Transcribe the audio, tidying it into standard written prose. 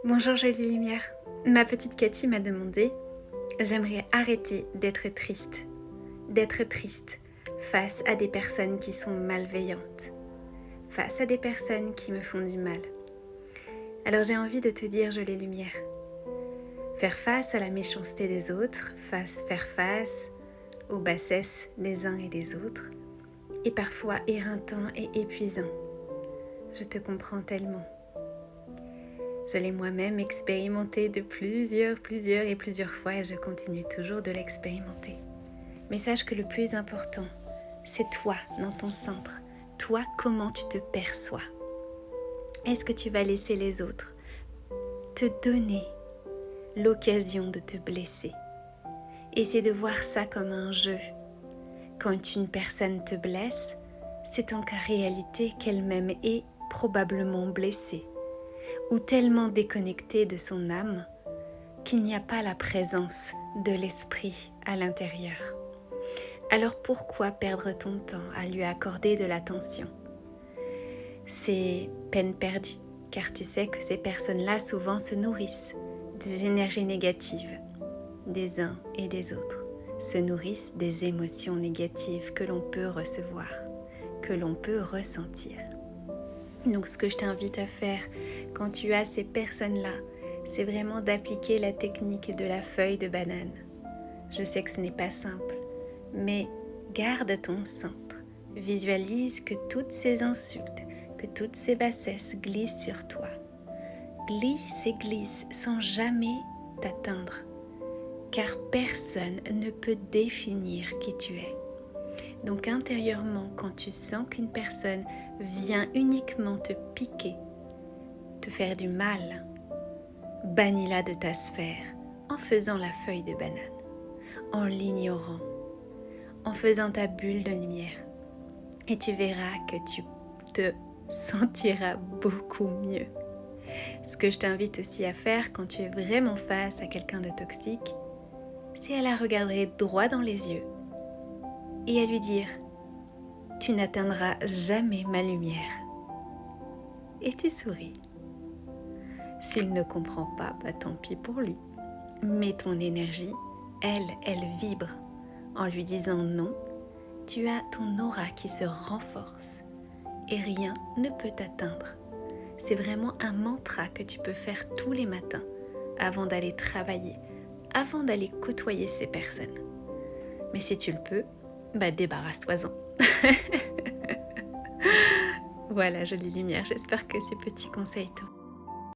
Bonjour jolie lumière. Ma petite Cathy m'a demandé, j'aimerais arrêter d'être triste face à des personnes qui sont malveillantes, face à des personnes qui me font du mal. Alors j'ai envie de te dire jolie lumière, faire face à la méchanceté des autres, faire face aux bassesses des uns et des autres, est parfois éreintant et épuisant. Je te comprends tellement. Je l'ai moi-même expérimenté de plusieurs fois et je continue toujours de l'expérimenter. Mais sache que le plus important, c'est toi dans ton centre. Toi, comment tu te perçois. Est-ce que tu vas laisser les autres te donner l'occasion de te blesser? Essaie de voir ça comme un jeu. Quand une personne te blesse, c'est en réalité qu'elle-même est probablement blessée ou tellement déconnectée de son âme qu'il n'y a pas la présence de l'esprit à l'intérieur. Alors pourquoi perdre ton temps à lui accorder de l'attention? C'est peine perdue, car tu sais que ces personnes-là souvent se nourrissent des énergies négatives des uns et des autres, se nourrissent des émotions négatives que l'on peut recevoir, que l'on peut ressentir. Donc ce que je t'invite à faire quand tu as ces personnes-là, c'est vraiment d'appliquer la technique de la feuille de banane. Je sais que ce n'est pas simple, mais garde ton centre. Visualise que toutes ces insultes, que toutes ces bassesses glissent sur toi. Glisse et glisse sans jamais t'atteindre, car personne ne peut définir qui tu es. Donc intérieurement, quand tu sens qu'une personne vient uniquement te piquer, te faire du mal, bannis-la de ta sphère en faisant la feuille de banane, en l'ignorant, en faisant ta bulle de lumière. Et tu verras que tu te sentiras beaucoup mieux. Ce que je t'invite aussi à faire quand tu es vraiment face à quelqu'un de toxique, c'est à la regarder droit dans les yeux et à lui dire « Tu n'atteindras jamais ma lumière ». Et tu souris. S'il ne comprend pas, tant pis pour lui. Mais ton énergie, elle vibre en lui disant non. Tu as ton aura qui se renforce et rien ne peut t'atteindre. C'est vraiment un mantra que tu peux faire tous les matins avant d'aller travailler, avant d'aller côtoyer ces personnes. Mais si tu le peux, débarrasse-toi-en. Voilà, jolie lumière, j'espère que ces petits conseils t'ont